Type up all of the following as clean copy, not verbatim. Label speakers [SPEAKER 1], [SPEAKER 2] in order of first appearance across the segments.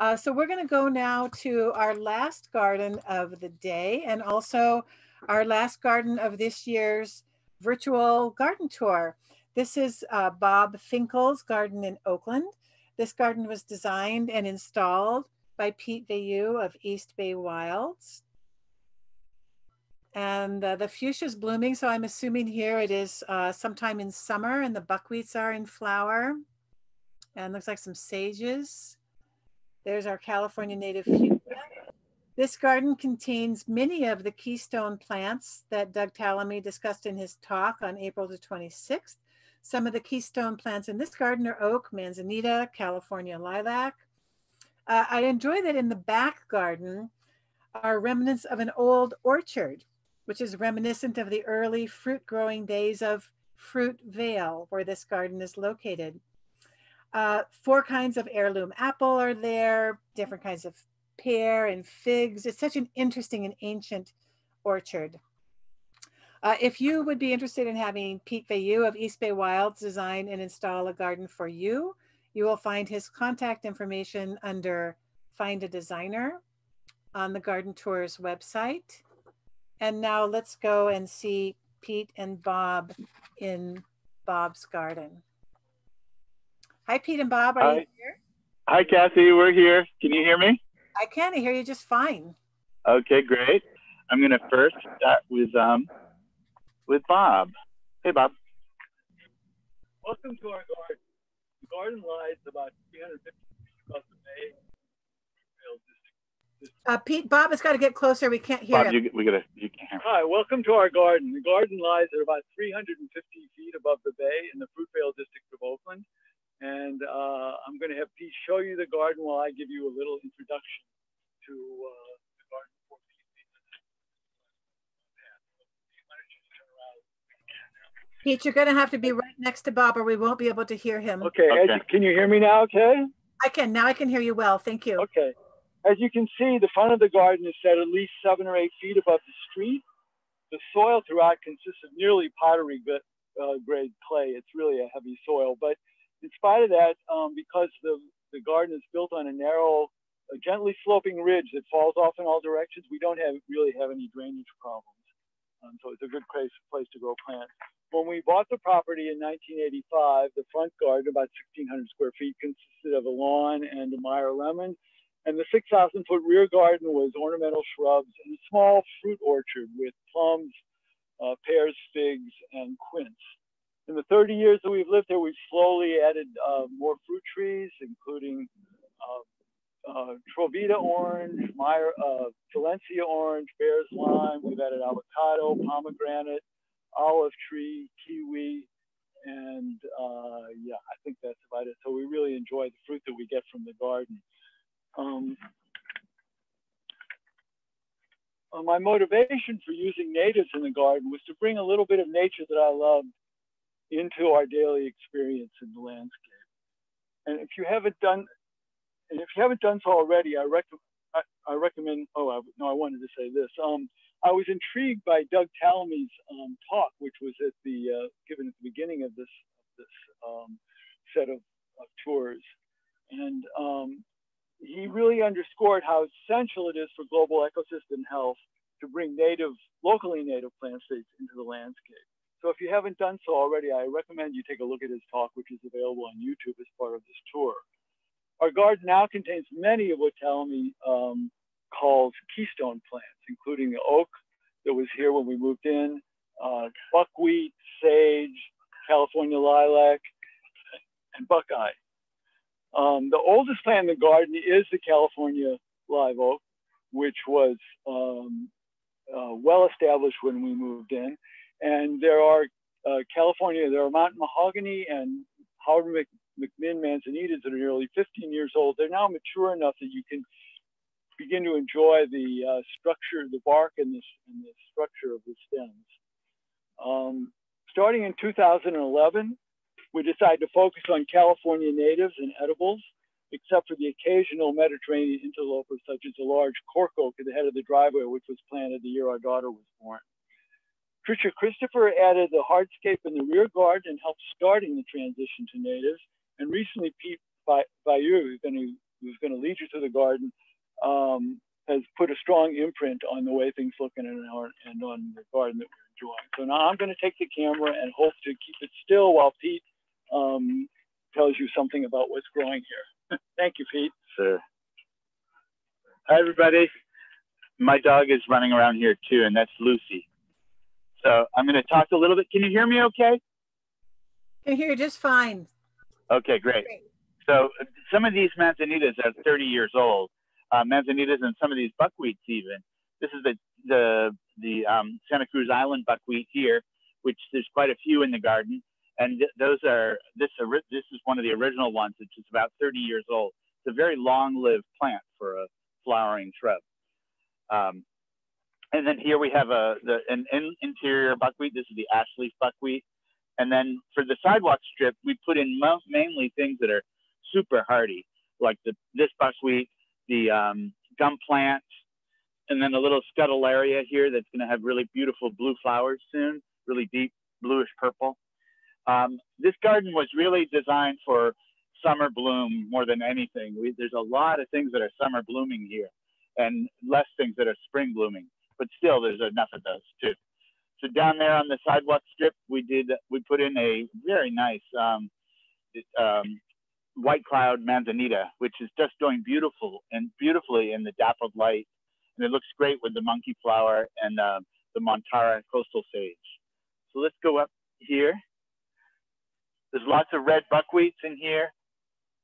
[SPEAKER 1] So we're going to go now to our last garden of the day and also our last garden of this year's virtual garden tour. This is Bob Finkel's garden in Oakland. This garden was designed and installed by Pete Veilleux of East Bay Wilds. And the fuchsia is blooming, so I'm assuming here it is sometime in summer and the buckwheats are in flower. And looks like some sages. There's our California native fuchsia. This garden contains many of the keystone plants that Doug Tallamy discussed in his talk on April the 26th. Some of the keystone plants in this garden are oak, manzanita, California lilac. I enjoy that in the back garden are remnants of an old orchard, which is reminiscent of the early fruit growing days of Fruit Vale, where this garden is located. 4 kinds of heirloom apple are there, different kinds of pear and figs. It's such an interesting and ancient orchard. If you would be interested in having Pete Veilleux of East Bay Wilds design and install a garden for you, you will find his contact information under Find a Designer on the Garden Tours website. And now let's go and see Pete and Bob in Bob's garden. Hi, Pete and Bob, are you here?
[SPEAKER 2] Hi, Kathy, we're here. Can you hear me?
[SPEAKER 1] I can, I hear you just fine.
[SPEAKER 2] Okay, great. I'm gonna first start with Bob. Hey, Bob.
[SPEAKER 3] Welcome to our garden. The garden lies about 350 feet above the bay.
[SPEAKER 1] Pete, Bob has got to get closer. We can't hear
[SPEAKER 2] Bob,
[SPEAKER 1] him.
[SPEAKER 2] you can't hear.
[SPEAKER 3] Hi, welcome to our garden. The garden lies at about 350 feet above the bay in the Fruitvale district of Oakland. And I'm going to have Pete show you the garden while I give you a little introduction to the garden for Pete.
[SPEAKER 1] Pete, you're going to have to be right next to Bob or we won't be able to hear him.
[SPEAKER 3] Okay, can you hear me now, okay?
[SPEAKER 1] I can. Now I can hear you well. Thank you.
[SPEAKER 3] Okay. As you can see, the front of the garden is set at least 7 or 8 feet above the street. The soil throughout consists of nearly pottery grade clay. It's really a heavy soil. But in spite of that, because the garden is built on a narrow, gently sloping ridge that falls off in all directions, we don't really have any drainage problems. So it's a good place to grow plants. When we bought the property in 1985, the front garden, about 1,600 square feet, consisted of a lawn and a Meyer lemon. And the 6,000-foot rear garden was ornamental shrubs and a small fruit orchard with plums, pears, figs, and quince. In the 30 years that we've lived here, we've slowly added more fruit trees, including Trovita orange, Valencia orange, Bear's lime. We've added avocado, pomegranate, olive tree, kiwi, and yeah, I think that's about it. So we really enjoy the fruit that we get from the garden. My motivation for using natives in the garden was to bring a little bit of nature that I loved into our daily experience in the landscape. And if you haven't done so already, I recommend. Oh, no, I wanted to say this. I was intrigued by Doug Tallamy's talk, which was at given at the beginning of this set of tours, and he really underscored how essential it is for global ecosystem health to bring locally native plant states into the landscape. So if you haven't done so already, I recommend you take a look at his talk, which is available on YouTube as part of this tour. Our garden now contains many of what Tallamy calls keystone plants, including the oak that was here when we moved in, buckwheat, sage, California lilac, and buckeye. The oldest plant in the garden is the California live oak, which was well established when we moved in. And there are mountain mahogany and Howard McMinn manzanitas that are nearly 15 years old. They're now mature enough that you can begin to enjoy the structure, the bark, and the structure of the stems. Starting in 2011, we decided to focus on California natives and edibles, except for the occasional Mediterranean interloper, such as a large cork oak at the head of the driveway, which was planted the year our daughter was born. Trisha Christopher added the hardscape in the rear garden and helped starting the transition to natives. And recently, Pete Veilleux, who's going to who's going to lead you to the garden, has put a strong imprint on the way things look and on the garden that we're enjoying. So now I'm going to take the camera and hope to keep it still while Pete tells you something about what's growing here. Thank you, Pete.
[SPEAKER 2] Sure. Hi, everybody. My dog is running around here too, and that's Lucy. So I'm going to talk a little bit. Can you hear me okay?
[SPEAKER 1] I can hear you just fine.
[SPEAKER 2] Okay, great. So some of these manzanitas are 30 years old. Manzanitas and some of these buckwheats even. This is the Santa Cruz Island buckwheat here, which there's quite a few in the garden. And this is one of the original ones, which is about 30 years old. It's a very long-lived plant for a flowering shrub. And then here we have an interior buckwheat. This is the ash leaf buckwheat. And then for the sidewalk strip, we put in mainly things that are super hardy, like this buckwheat, the gum plant, and then a little scutellaria here that's going to have really beautiful blue flowers soon, really deep bluish purple. This garden was really designed for summer bloom more than anything. There's a lot of things that are summer blooming here and less things that are spring blooming, but still there's enough of those too. So down there on the sidewalk strip, we put in a very nice white cloud manzanita, which is just doing beautifully in the dappled light. And it looks great with the monkey flower and the Montara coastal sage. So let's go up here. There's lots of red buckwheats in here.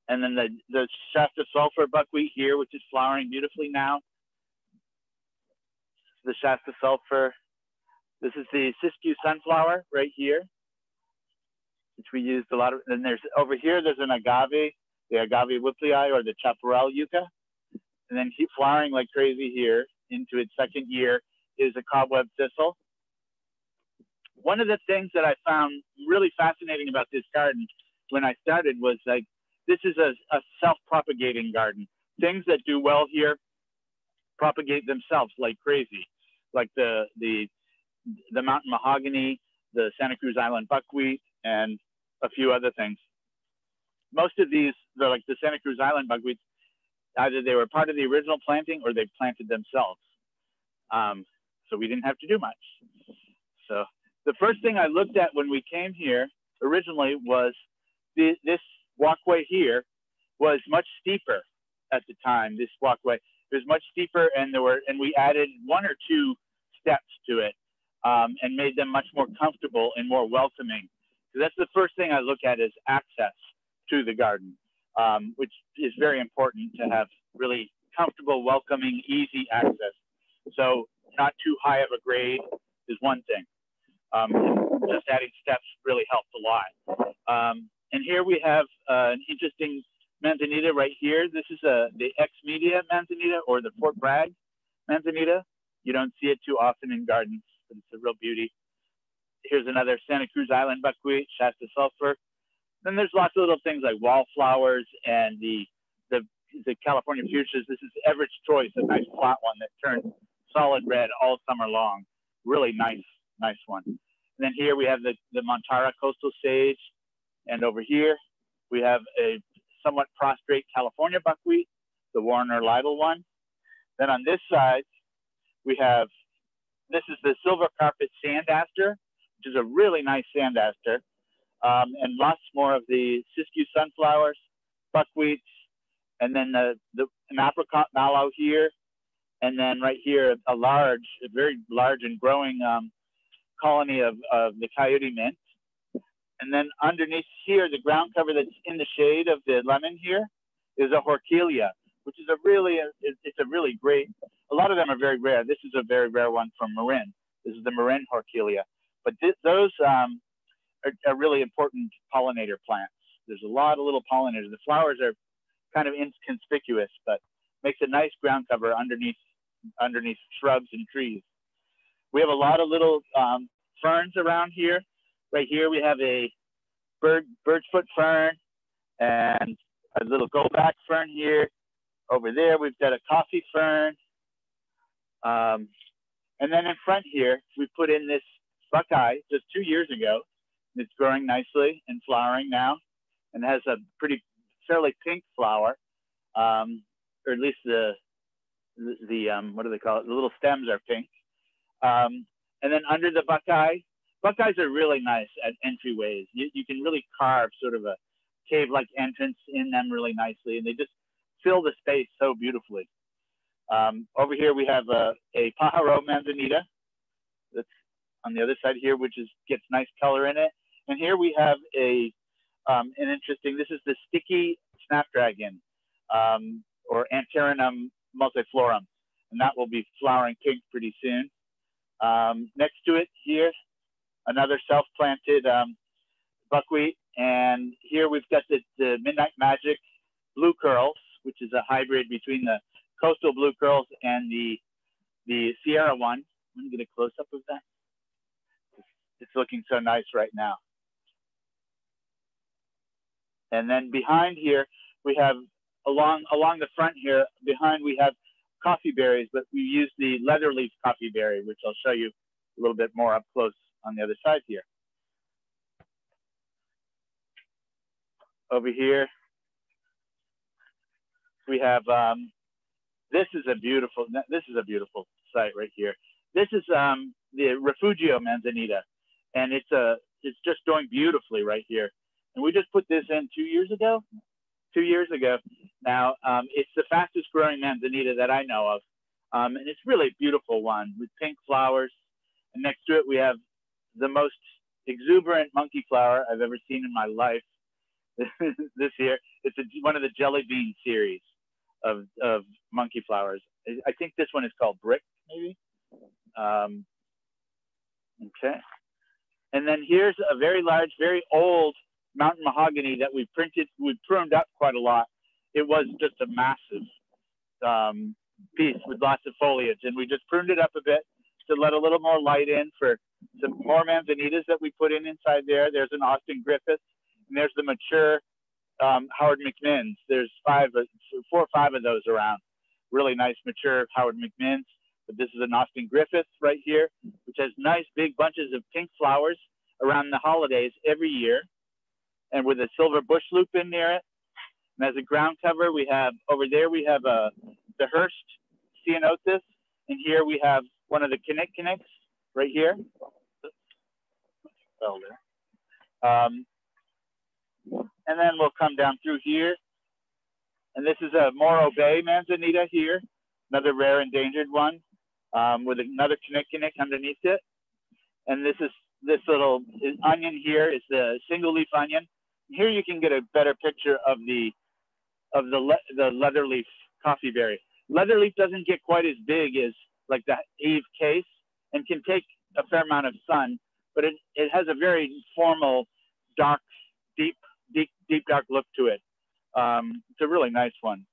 [SPEAKER 2] And then the Shasta sulfur buckwheat here, which is flowering beautifully now. The Shasta sulfur. This is the Siskiyou sunflower right here, which we used a lot of. And there's over here, there's an agave, the agave whipplei or the chaparral yucca. And then keep flowering like crazy here into its second year is a cobweb thistle. One of the things that I found really fascinating about this garden when I started was like, this is a self-propagating garden. Things that do well here propagate themselves like crazy, like the mountain mahogany, the Santa Cruz Island buckwheat, and a few other things. Most of these, they're like the Santa Cruz Island buckwheats, either they were part of the original planting or they planted themselves. So we didn't have to do much. So the first thing I looked at when we came here originally was this walkway here was much steeper at the time. This walkway was much steeper, and we added one or two steps to it and made them much more comfortable and more welcoming. So that's the first thing I look at is access to the garden, which is very important to have really comfortable, welcoming, easy access. So not too high of a grade is one thing. Just adding steps really helped a lot. And here we have an interesting manzanita right here. This is the ex-media manzanita or the Fort Bragg manzanita. You don't see it too often in gardens, but it's a real beauty. Here's another Santa Cruz Island buckwheat, Shasta sulfur. Then there's lots of little things like wallflowers and the California fuchsias. This is Everett's Choice, a nice flat one that turns solid red all summer long. Really nice one. And then here we have the Montara coastal sage. And over here, we have a somewhat prostrate California buckwheat, the Warner Lytle one. Then on this side, we have, this is the silver carpet sand aster, which is a really nice sand aster. And lots more of the Siskiyou sunflowers, buckwheats, and then an apricot mallow here. And then right here, a very large and growing colony of the coyote mint. And then underneath here, the ground cover that's in the shade of the lemon here is a Hortilia, which is it's a really great, a lot of them are very rare. This is a very rare one from Marin. This is the Marin Hortilia. But those are really important pollinator plants. There's a lot of little pollinators. The flowers are kind of inconspicuous, but makes a nice ground cover underneath shrubs and trees. We have a lot of little ferns around here. Right here we have a bird's foot fern and a little goldback fern here. Over there we've got a coffee fern. And then in front here, we put in this buckeye just 2 years ago. It's growing nicely and flowering now and has a fairly pink flower. or at least the what do they call it? The little stems are pink. And then under the buckeyes are really nice at entryways. You can really carve sort of a cave-like entrance in them really nicely, and they just fill the space so beautifully. Over here we have a Pájaro Manzanita that's on the other side here, which gets nice color in it. And here we have an interesting, this is the sticky Snapdragon, or Antirrhinum multiflorum, and that will be flowering pink pretty soon. Next to it here, another self-planted buckwheat, and here we've got the Midnight Magic Blue Curls, which is a hybrid between the Coastal Blue Curls and the Sierra one. I'm gonna get a close-up of that. It's looking so nice right now. And then behind here, we have, along the front here, behind we have coffee berries, but we use the leatherleaf coffee berry, which I'll show you a little bit more up close on the other side here. Over here, we have, this is a beautiful site right here. This is the Refugio Manzanita, and it's just doing beautifully right here. And we just put this in 2 years ago. 2 years ago now. It's the fastest growing manzanita that I know of. And it's really a beautiful one with pink flowers. And next to it, we have the most exuberant monkey flower I've ever seen in my life this year. It's one of the jelly bean series of monkey flowers. I think this one is called Brick, maybe. Okay. And then here's a very large, very old mountain mahogany that we pruned up quite a lot. It was just a massive piece with lots of foliage, and we just pruned it up a bit to let a little more light in for some more manzanitas that we put in inside there. There's an Austin Griffith, and there's the mature Howard McMinns. There's 4 or 5 of those around. Really nice mature Howard McMinns. But this is an Austin Griffith right here, which has nice big bunches of pink flowers around the holidays every year, and with a silver bush loop in near it. And as a ground cover, we have over there, we have the Hurst Ceanothus, and here we have one of the Kinnick right here. Fell there. And then we'll come down through here. And this is a Morro Bay Manzanita here, another rare endangered one, with another Kinnick underneath it. And this little onion here is the single leaf onion. Here you can get a better picture of the leatherleaf coffee berry. Leatherleaf doesn't get quite as big as like the Eve case and can take a fair amount of sun, but it has a very formal, dark, deep dark look to it. It's a really nice one.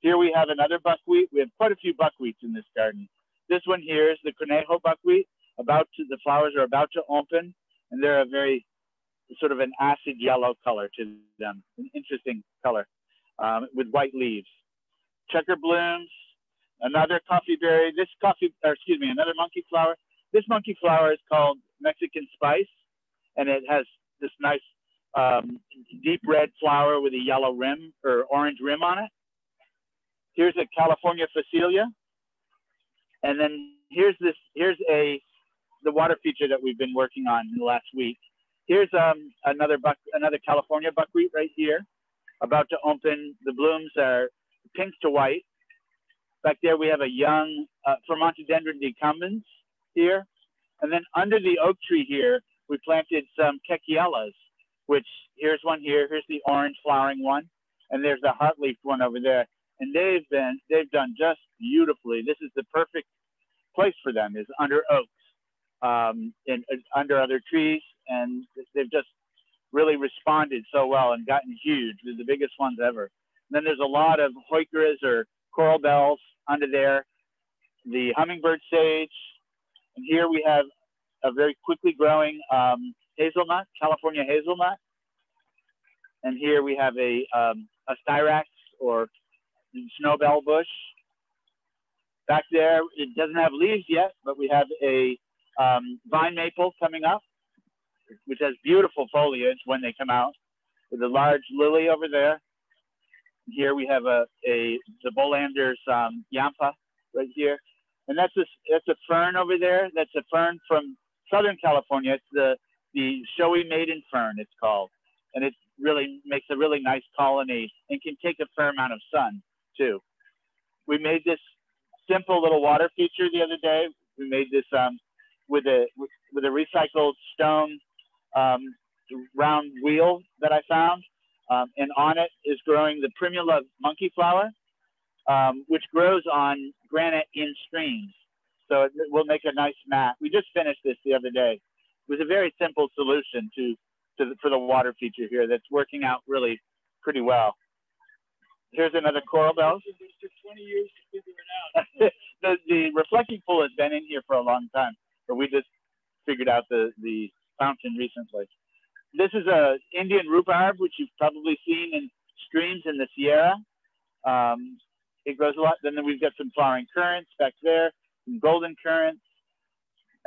[SPEAKER 2] Here we have another buckwheat. We have quite a few buckwheats in this garden. This one here is the Cornejo Buckwheat. The flowers are about to open, and they're a very sort of an acid yellow color to them, an interesting color, with white leaves. Checker blooms, another coffee berry. Another monkey flower. This monkey flower is called Mexican Spice, and it has this nice deep red flower with a yellow rim or orange rim on it. Here's a California Phacelia, and then here's the water feature that we've been working on in the last week. Here's another California buckwheat right here, about to open. The blooms are pink to white. Back there we have a young Vermontodendron decumbens here. And then under the oak tree here, we planted some Kekiellas, which here's one here. Here's the orange flowering one. And there's the heartleaf one over there. And they've done just beautifully. This is the perfect place for them, is under oaks, and under other trees. And they've just really responded so well and gotten huge. They're the biggest ones ever. And then there's a lot of heucheras or coral bells under there, the hummingbird sage. And here we have a very quickly growing hazelnut, California hazelnut. And here we have a styrax or snowbell bush. Back there, it doesn't have leaves yet, but we have a vine maple coming up, which has beautiful foliage when they come out, with a large lily over there. Here we have the Bolanders Yampa right here. And that's a fern over there. That's a fern from Southern California. It's the showy maiden fern, it's called. And it really makes a really nice colony and can take a fair amount of sun too. We made this simple little water feature the other day. We made this with a recycled stone round wheel that I found. And on it is growing the primula monkey flower, which grows on granite in streams. So it will make a nice mat. We just finished this the other day. It was a very simple solution for the water feature here that's working out really pretty well. Here's another coral bell.
[SPEAKER 3] It took 20 years to figure it
[SPEAKER 2] out. the reflecting pool has been in here for a long time, but we just figured out the fountain recently. This is a Indian rhubarb, which you've probably seen in streams in the Sierra. It grows a lot. Then we've got some flowering currants back there, some golden currants,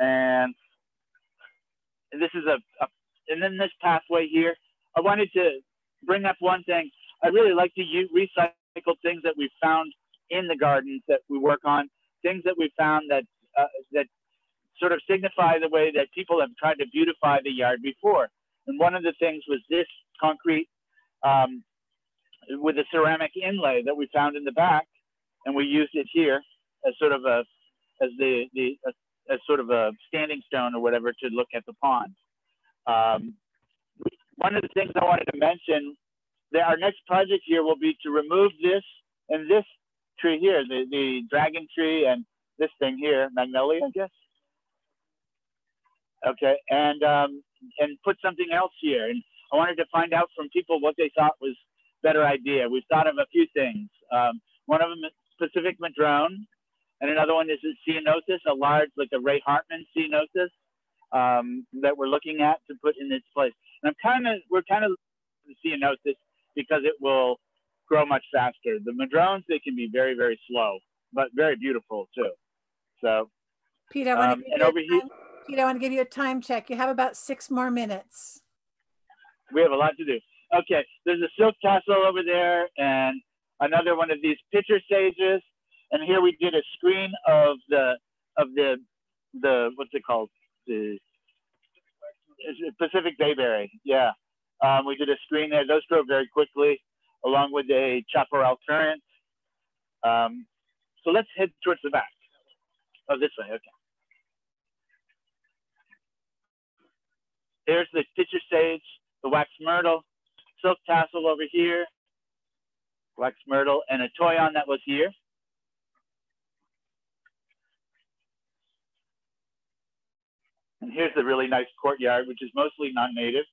[SPEAKER 2] and this is and then this pathway here. I wanted to bring up one thing. I really like to recycle things that we've found in the gardens that we work on, things that we found that sort of signify the way that people have tried to beautify the yard before. And one of the things was this concrete with a ceramic inlay that we found in the back, and we used it here as sort of a sort of a standing stone or whatever to look at the pond. One of the things I wanted to mention, that our next project here will be to remove this and this tree here, the dragon tree and this thing here, magnolia, I guess. Okay, and put something else here. And I wanted to find out from people what they thought was a better idea. We've thought of a few things. One of them is Pacific madrone, and another one is a ceanothus, a large, like a Ray Hartman ceanothus that we're looking at to put in its place. And we're kind of the ceanothus because it will grow much faster. The madrones, they can be very, very slow, but very beautiful too. So,
[SPEAKER 1] Pete, I want to give you a time check. You have about 6 more minutes.
[SPEAKER 2] We have a lot to do. Okay, there's a silk tassel over there and another one of these pitcher sages. And here we did a screen of the what's it called? The Pacific bayberry. Yeah. We did a screen there. Those grow very quickly, along with a chaparral currant. So let's head towards the back. Oh, this way. Okay. Here's the pitcher sage, the wax myrtle, silk tassel over here, wax myrtle, and a toyon that was here. And here's the really nice courtyard, which is mostly non-native,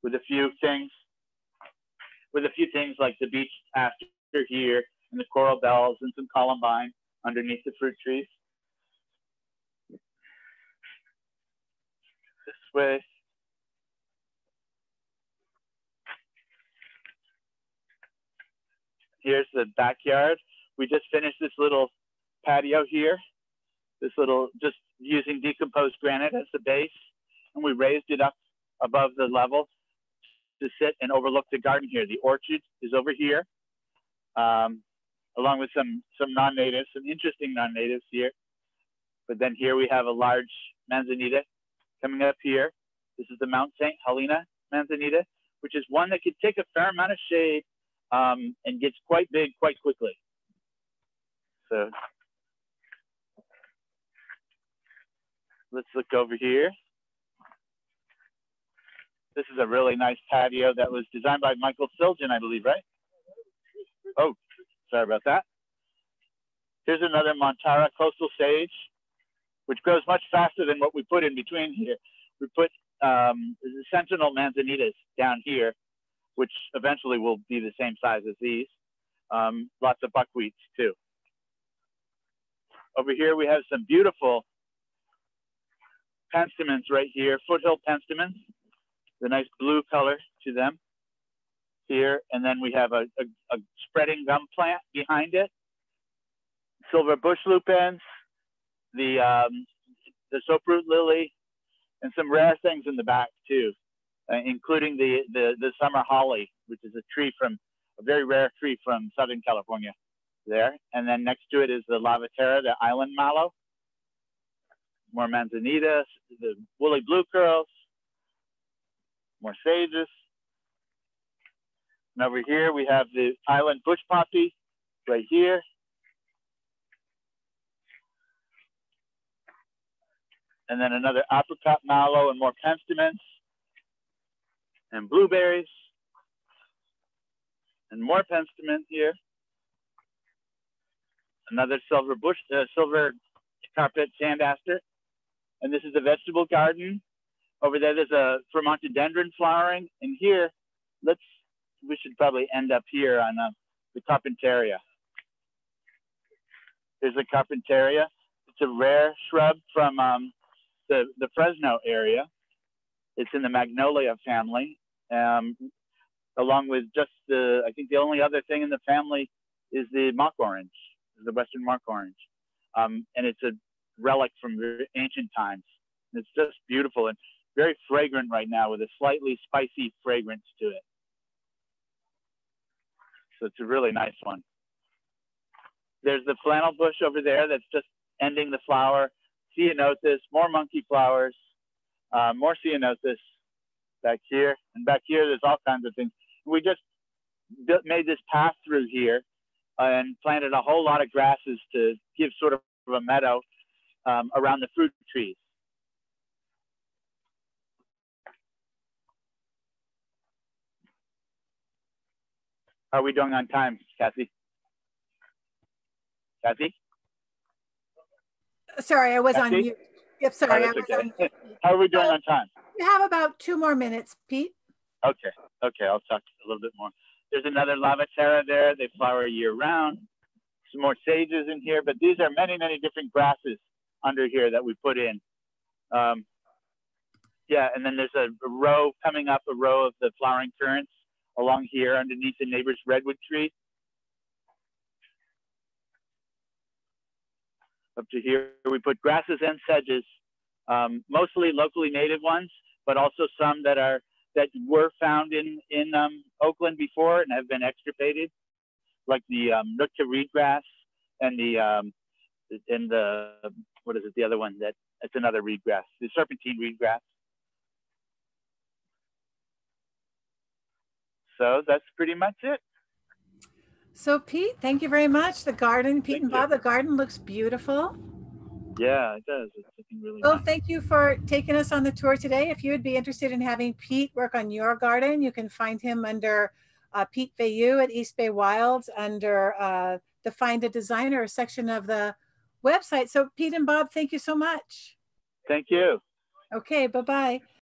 [SPEAKER 2] with a few things like the beech aster here, and the coral bells, and some columbine underneath the fruit trees. This way. Here's the backyard. We just finished this little patio here. This little, just using decomposed granite as the base. And we raised it up above the level to sit and overlook the garden here. The orchard is over here, along with some non-natives, some interesting non-natives here. But then here we have a large manzanita coming up here. This is the Mount St. Helena manzanita, which is one that could take a fair amount of shade and gets quite big quite quickly. So let's look over here. This is a really nice patio that was designed by Michael Siljan, I believe, right? Oh, sorry about that. Here's another Montara coastal sage, which grows much faster than what we put in between here. We put the sentinel manzanitas down here, which eventually will be the same size as these. Lots of buckwheats too. Over here we have some beautiful penstemons right here, foothill penstemons, the nice blue color to them here. And then we have a spreading gum plant behind it, silver bush lupins, the soaproot lily, and some rare things in the back too, including the summer holly, which is a tree from a very rare tree from Southern California there. And then next to it is the Lavaterra, the island mallow. More manzanita, the woolly blue curls, more sages. And over here we have the island bush poppy right here. And then another apricot mallow and more penstemons and blueberries and more penstemons here. Another silver carpet sand aster. And this is a vegetable garden. Over there, there's a Vermontodendron flowering. And here, we should probably end up here on the Carpentaria. There's a Carpentaria. It's a rare shrub from the Fresno area. It's in the Magnolia family, along with just I think the only other thing in the family is the mock orange, the Western mock orange. And it's a relic from ancient times. It's just beautiful and very fragrant right now with a slightly spicy fragrance to it. So it's a really nice one. There's the flannel bush over there that's just ending the flower. Ceanothus, more monkey flowers, more ceanothus back here. And back here, there's all kinds of things. We just made this path through here and planted a whole lot of grasses to give sort of a meadow around the fruit trees. How are we doing on time, Kathy? Kathy?
[SPEAKER 1] Sorry, I was on mute. Yep, sorry.
[SPEAKER 2] Oh, that's okay. How are we doing on time?
[SPEAKER 1] We have about 2 more minutes, Pete.
[SPEAKER 2] Okay, I'll talk a little bit more. There's another Lavaterra there. They flower year round. Some more sages in here, but these are many, many different grasses under here that we put in. Yeah, and then there's a row coming up, a row of the flowering currants along here underneath the neighbor's redwood tree. Up to here, we put grasses and sedges, mostly locally native ones, but also some that were found in Oakland before and have been extirpated, like the Nootka reedgrass and the what is it? The other one it's another reedgrass, the serpentine reedgrass. So that's pretty much it.
[SPEAKER 1] So Pete, thank you very much. The garden, Pete and Bob, the garden looks beautiful.
[SPEAKER 2] Yeah, it does. It's looking really
[SPEAKER 1] Well,
[SPEAKER 2] nice.
[SPEAKER 1] thank you for taking us on the tour today. If you would be interested in having Pete work on your garden, you can find him under Pete Bayou at East Bay Wilds under the Find a Designer section of the website. So Pete and Bob, thank you so much.
[SPEAKER 2] Thank you.
[SPEAKER 1] Okay, bye-bye.